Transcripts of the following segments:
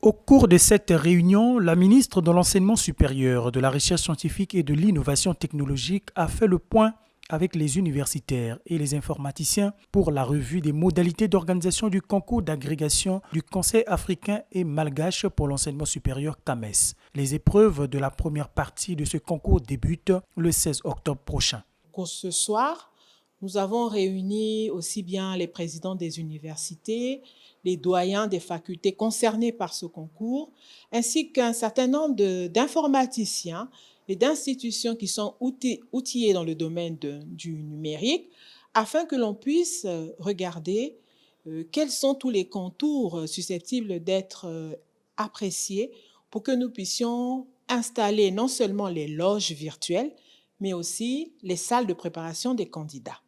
Au cours de cette réunion, la ministre de l'Enseignement supérieur, de la Recherche scientifique et de l'Innovation technologique a fait le point avec les universitaires et les informaticiens pour la revue des modalités d'organisation du concours d'agrégation du Conseil africain et malgache pour l'enseignement supérieur CAMES. Les épreuves de la première partie de ce concours débutent le 16 octobre prochain. Ce soir, nous avons réuni aussi bien les présidents des universités, les doyens des facultés concernées par ce concours, ainsi qu'un certain nombre d'informaticiens et d'institutions qui sont outillés dans le domaine du numérique, afin que l'on puisse regarder quels sont tous les contours susceptibles d'être appréciés pour que nous puissions installer non seulement les loges virtuelles, mais aussi les salles de préparation des candidats.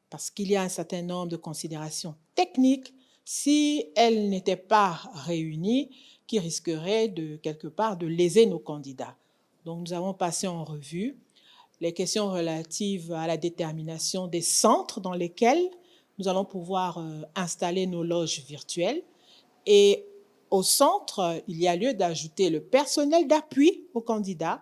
Parce qu'il y a un certain nombre de considérations techniques, si elles n'étaient pas réunies, qui risqueraient quelque part de léser nos candidats. Donc nous avons passé en revue les questions relatives à la détermination des centres dans lesquels nous allons pouvoir installer nos loges virtuelles. Et au centre, il y a lieu d'ajouter le personnel d'appui aux candidats,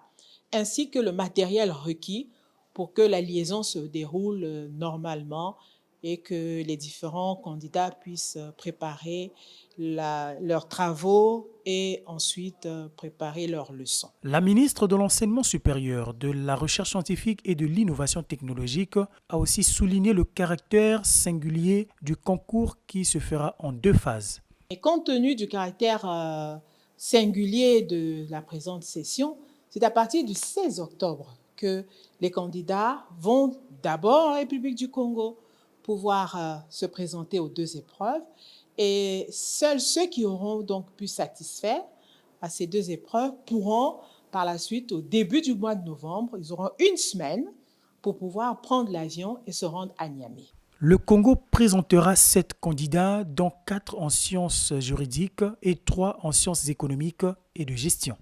ainsi que le matériel requis pour que la liaison se déroule normalement et que les différents candidats puissent préparer leurs travaux et ensuite préparer leurs leçons. La ministre de l'Enseignement supérieur, de la Recherche scientifique et de l'Innovation technologique a aussi souligné le caractère singulier du concours qui se fera en 2 phases. Et compte tenu du caractère singulier de la présente session, c'est à partir du 16 octobre que les candidats vont d'abord en République du Congo pouvoir se présenter aux 2 épreuves, et seuls ceux qui auront donc pu satisfaire à ces 2 épreuves pourront par la suite, au début du mois de novembre, ils auront 1 semaine pour pouvoir prendre l'avion et se rendre à Niamey. Le Congo présentera 7 candidats, dont 4 en sciences juridiques et 3 en sciences économiques et de gestion.